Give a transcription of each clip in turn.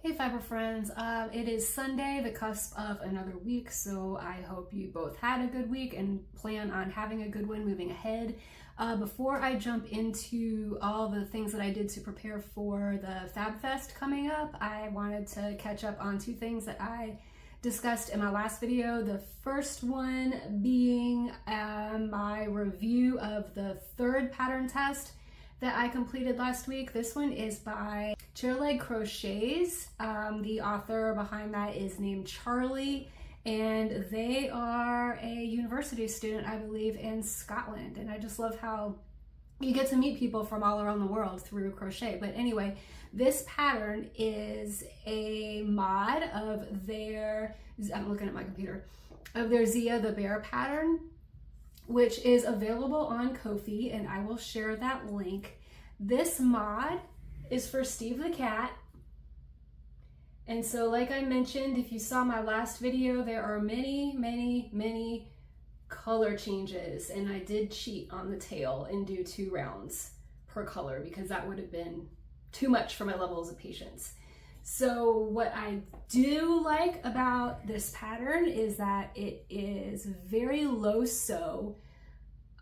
Hey Fiber friends, it is Sunday, the cusp of another week, so I hope you both had a good week and plan on having a good one moving ahead. Before I jump into all the things that I did to prepare for the Fab Fest coming up, I wanted to catch up on two things that I discussed in my last video. The first one being my review of the third pattern test that I completed last week. This one is by Chairleg Crochets. The author behind that is named Charlie, and they are a university student, I believe, in Scotland. And I just love how you get to meet people from all around the world through crochet. But anyway, this pattern is a mod of their, I'm looking at my computer, of their Zia the Bear pattern, which is available on Ko-fi, and I will share that link. This mod is for Steve the cat. And so like I mentioned, if you saw my last video, there are many color changes, and I did cheat on the tail and do 2 rounds per color because that would have been too much for my levels of patience. So what I do like about this pattern is that it is very low sew.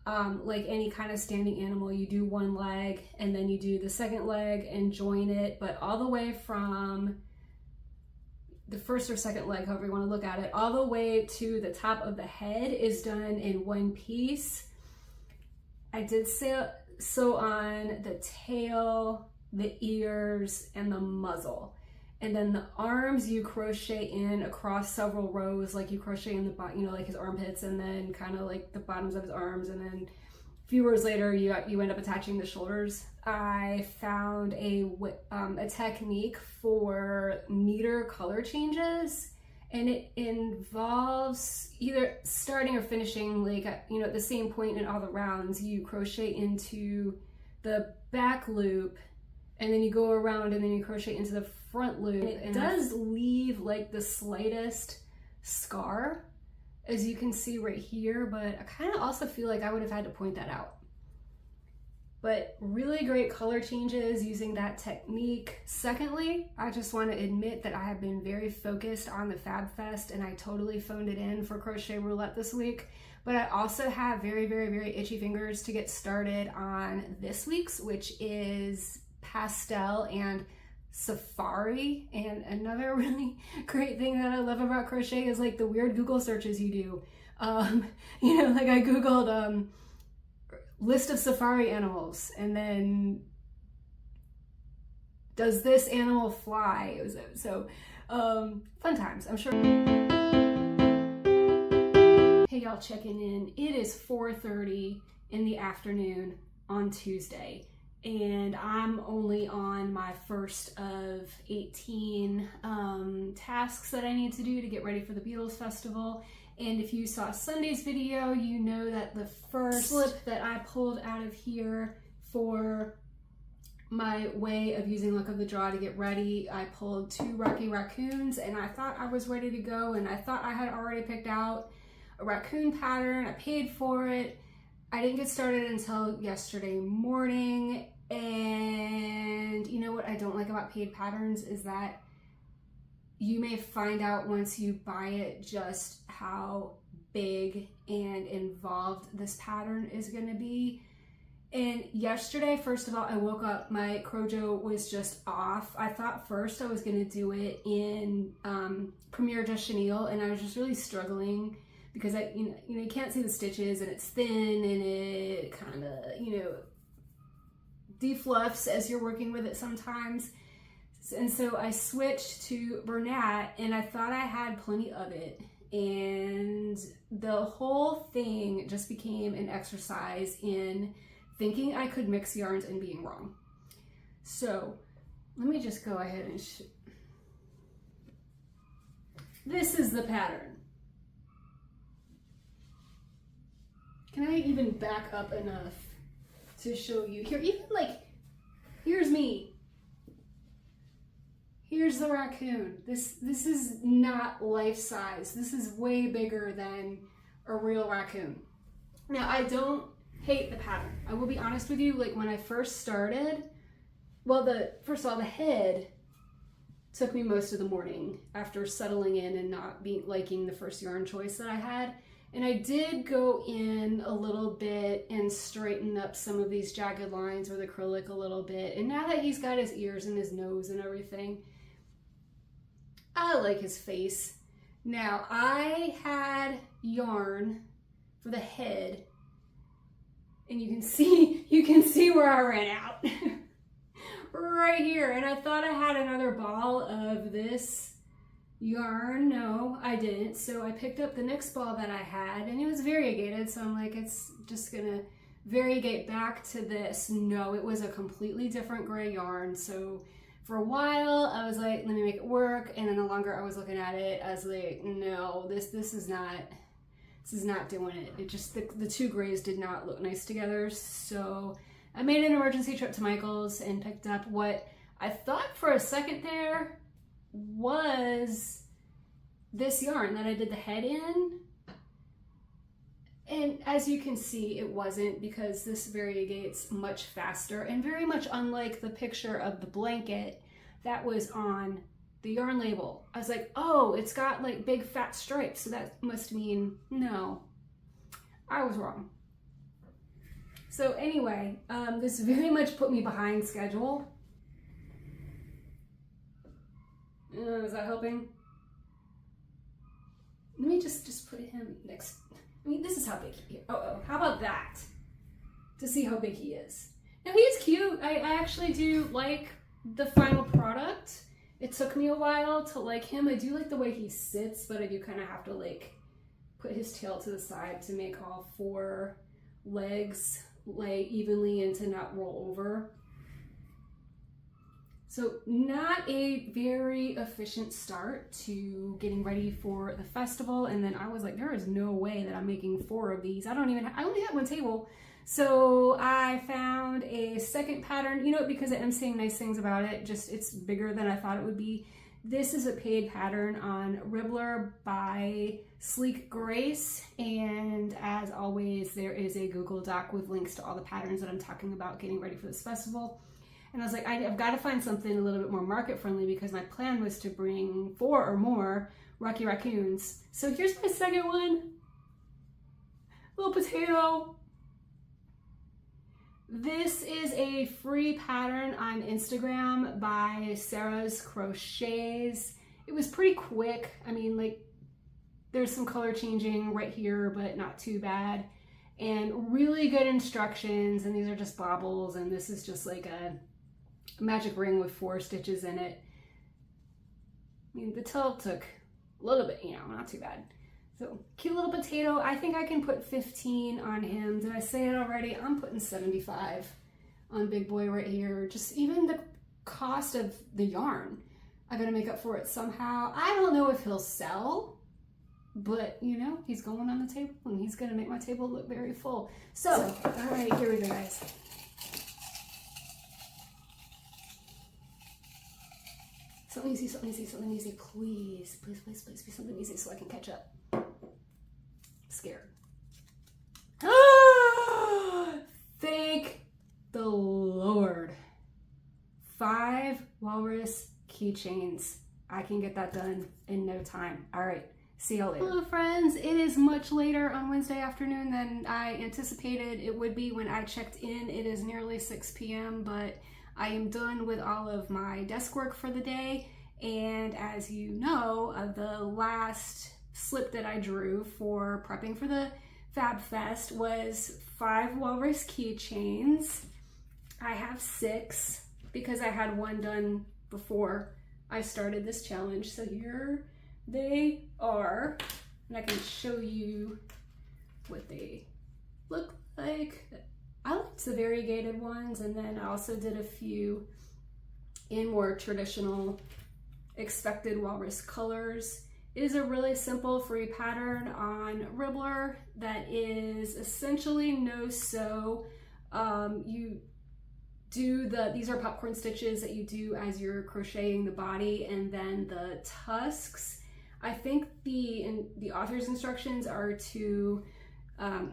Like any kind of standing animal, you do one leg and then you do the second leg and join it, but all the way from the first or second leg, however you want to look at it, all the way to the top of the head is done in one piece. I did sew on the tail, the ears, and the muzzle. And then the arms you crochet in across several rows, like you crochet in the bottom, you know, like his armpits, and then kind of like the bottoms of his arms, and then a few rows later you end up attaching the shoulders. I found a technique for neater color changes, and it involves either starting or finishing like at the same point in all the rounds. You crochet into the back loop, and then you go around and then you crochet into the front loop. It does leave like the slightest scar, as you can see right here, but I kind of also feel like I would have had to point that out. But really great color changes using that technique. Secondly, I just want to admit that I have been very focused on the Fab Fest, and I totally phoned it in for Crochet Roulette this week. But I also have very itchy fingers to get started on this week's, which is Pastel and Safari. And another really great thing that I love about crochet is like the weird Google searches you do. Like I Googled list of safari animals, and then does this animal fly? It was so fun times, I'm sure. Hey y'all, checking in. It is 4:30 in the afternoon on Tuesday, and I'm only on my first of 18 tasks that I need to do to get ready for the Beatles festival. And if you saw Sunday's video, you know that the first slip that I pulled out of here for my way of using luck of the draw to get ready, I pulled 2 Rocky Raccoons, and I thought I was ready to go, and I thought I had already picked out a raccoon pattern. I paid for it. I didn't get started until yesterday morning. And you know what I don't like about paid patterns is that you may find out once you buy it just how big and involved this pattern is going to be. And yesterday, first of all, I woke up, my Crojo was just off. I thought first I was going to do it in Premier de Chenille, and I was just really struggling because you can't see the stitches, and it's thin, and it kind of defluffs as you're working with it sometimes. And so I switched to Bernat, and I thought I had plenty of it, and the whole thing just became an exercise in thinking I could mix yarns and being wrong. So let me just go ahead and this is the pattern. Can I even back up enough to show you here? Even like, here's me. Here's the raccoon. This is not life size. This is way bigger than a real raccoon. Now, I don't hate the pattern. I will be honest with you, like when I first started, well, first of all, the head took me most of the morning after settling in and not liking the first yarn choice that I had. And I did go in a little bit and straighten up some of these jagged lines with acrylic a little bit. And now that he's got his ears and his nose and everything, I like his face. Now, I had yarn for the head, and you can see where I ran out. Right here. And I thought I had another ball of this yarn. No, I didn't. So I picked up the next ball that I had, and it was variegated. So I'm like, it's just gonna variegate back to this. No, it was a completely different gray yarn. So for a while I was like, let me make it work. And then the longer I was looking at it, I was like, no, this is not doing it. It just, the two grays did not look nice together. So I made an emergency trip to Michael's and picked up what I thought for a second there was this yarn that I did the head in. And as you can see, it wasn't, because this variegates much faster and very much unlike the picture of the blanket that was on the yarn label. I was like, oh, it's got like big fat stripes, so that must mean no. I was wrong. So anyway, this very much put me behind schedule. Is that helping? Let me just put him next. I mean, this is how big he is. Oh, how about that? To see how big he is. Now, he is cute. I actually do like the final product. It took me a while to like him. I do like the way he sits, but I do kind of have to like put his tail to the side to make all four legs lay evenly and to not roll over. So not a very efficient start to getting ready for the festival. And then I was like, there is no way that I'm making 4 of these. I only have one table. So I found a second pattern, you know, because I'm saying nice things about it, just it's bigger than I thought it would be. This is a paid pattern on Ribbler by Sleek Grace, and as always, there is a Google Doc with links to all the patterns that I'm talking about getting ready for this festival. And I was like, I've got to find something a little bit more market friendly, because my plan was to bring 4 or more Rocky Raccoons. So here's my second one, little potato. This is a free pattern on Instagram by Sarah's Crochets. It was pretty quick. I mean, like, there's some color changing right here, but not too bad. And really good instructions, and these are just baubles, and this is just like a magic ring with 4 stitches in it. I mean, the tail took a little bit, you know, not too bad. So, cute little potato. I think I can put 15 on him. Did I say it already? I'm putting 75 on Big Boy right here. Just even the cost of the yarn, I gotta make up for it somehow. I don't know if he'll sell, but you know, he's going on the table and he's gonna make my table look very full. So all right, here we go, guys. Something easy, something easy, something easy. Please, please, please, please be something easy so I can catch up. Scared. Thank the Lord. 5 walrus keychains. I can get that done in no time. All right, see y'all later. Hello friends, it is much later on Wednesday afternoon than I anticipated it would be when I checked in. It is nearly 6 p.m., but I am done with all of my desk work for the day. And as you know, the last slip that I drew for prepping for the Fab Fest was 5 walrus keychains. I have 6 because I had 1 done before I started this challenge. So here they are, and I can show you what they look like. I liked the variegated ones, and then I also did a few in more traditional expected walrus colors. It is a really simple free pattern on Ribbler that is essentially no-sew. You do these are popcorn stitches that you do as you're crocheting the body, and then the tusks, I think the author's instructions are to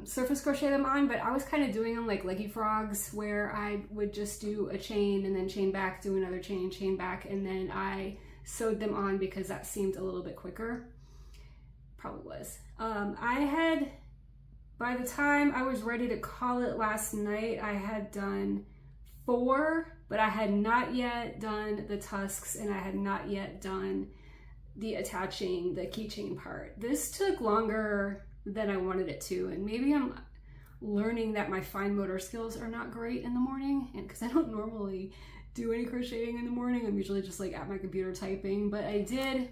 surface crochet them on, but I was kind of doing them like leggy frogs, where I would just do a chain and then chain back, do another chain, chain back, and then I sewed them on because that seemed a little bit quicker. Probably was. By the time I was ready to call it last night, I had done 4, but I had not yet done the tusks and I had not yet done the attaching the keychain part. This took longer than I wanted it to, and maybe I'm learning that my fine motor skills are not great in the morning, and because I don't normally do any crocheting in the morning, I'm usually just like at my computer typing, but I did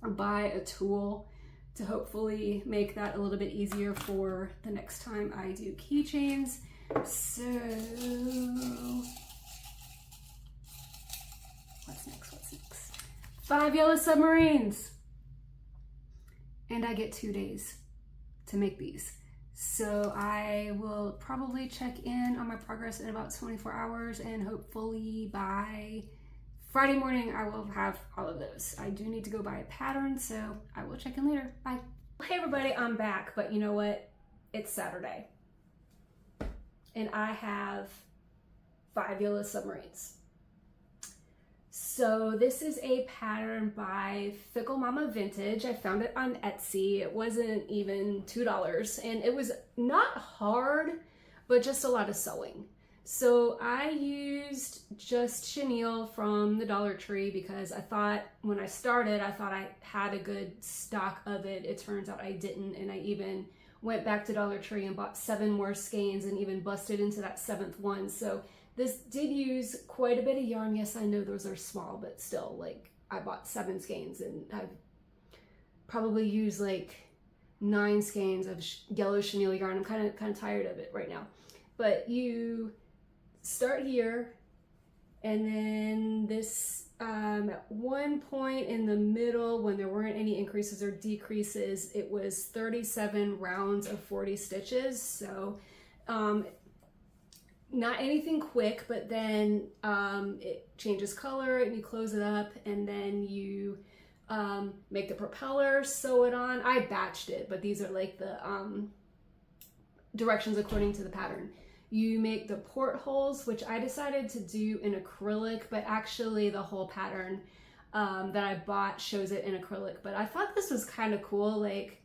buy a tool to hopefully make that a little bit easier for the next time I do keychains. So what's next? 5 yellow submarines. And I get 2 days to make these. So I will probably check in on my progress in about 24 hours, and hopefully by Friday morning I will have all of those. I do need to go buy a pattern, so I will check in later. Bye. Hey everybody, I'm back, but you know what? It's Saturday. And I have 5 yellow submarines. So this is a pattern by Fickle Mama Vintage. I found it on Etsy. It wasn't even $2, and it was not hard, but just a lot of sewing. So I used just chenille from the Dollar Tree because I thought when I started, I thought I had a good stock of it. It turns out I didn't, and I even went back to Dollar Tree and bought 7 more skeins and even busted into that 7th one. So this did use quite a bit of yarn. Yes, I know those are small, but still, like, I bought 7 skeins and I've probably used like 9 skeins of yellow chenille yarn. I'm kind of tired of it right now. But you start here, and then this at one point in the middle, when there weren't any increases or decreases, it was 37 rounds of 40 stitches. So not anything quick, but then it changes color and you close it up, and then you make the propeller, sew it on. I batched it, but these are like the directions according to the pattern. You make the portholes, which I decided to do in acrylic, but actually the whole pattern that I bought shows it in acrylic. But I thought this was kind of cool, like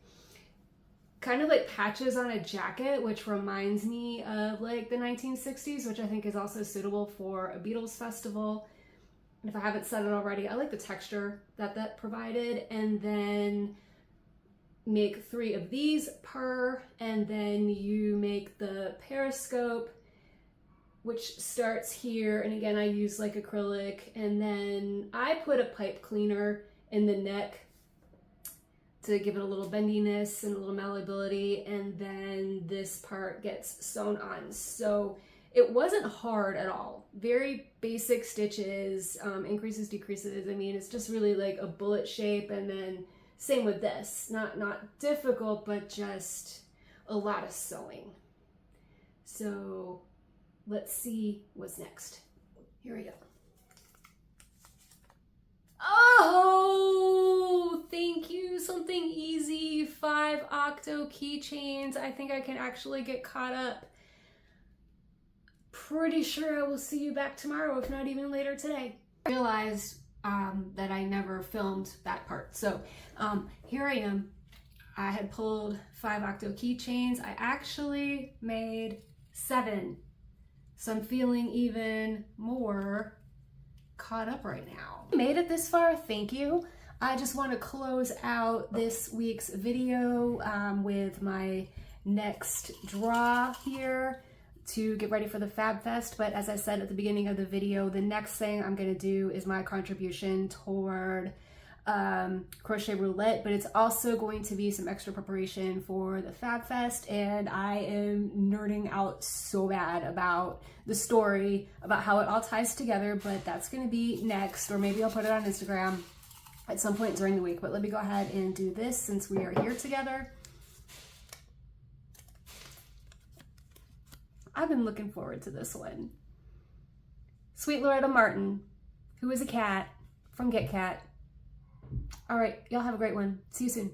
kind of like patches on a jacket, which reminds me of like the 1960s, which I think is also suitable for a Beatles festival. If I haven't said it already, I like the texture that provided. And then make 3 of these per, and then you make the periscope, which starts here. And again, I use like acrylic, and then I put a pipe cleaner in the neck to give it a little bendiness and a little malleability, and then this part gets sewn on. So it wasn't hard at all. Very basic stitches, increases, decreases. I mean, it's just really like a bullet shape, and then same with this. Not difficult, but just a lot of sewing. So let's see what's next. Here we go. Oh, thank you. Something easy. 5 octo keychains. I think I can actually get caught up. Pretty sure I will see you back tomorrow, if not even later today. I realized that I never filmed that part. So here I am. I had pulled 5 octo keychains. I actually made 7. So I'm feeling even more caught up right now. Made it this far, thank you. I just want to close out this week's video with my next draw here to get ready for the Fab Fest. But as I said at the beginning of the video, the next thing I'm going to do is my contribution toward Crochet Roulette, but it's also going to be some extra preparation for the Fab Fest, and I am nerding out so bad about the story, about how it all ties together, but that's going to be next, or maybe I'll put it on Instagram at some point during the week. But let me go ahead and do this since we are here together. I've been looking forward to this one. Sweet Loretta Martin, who is a cat from Get Cat. All right, y'all have a great one. See you soon.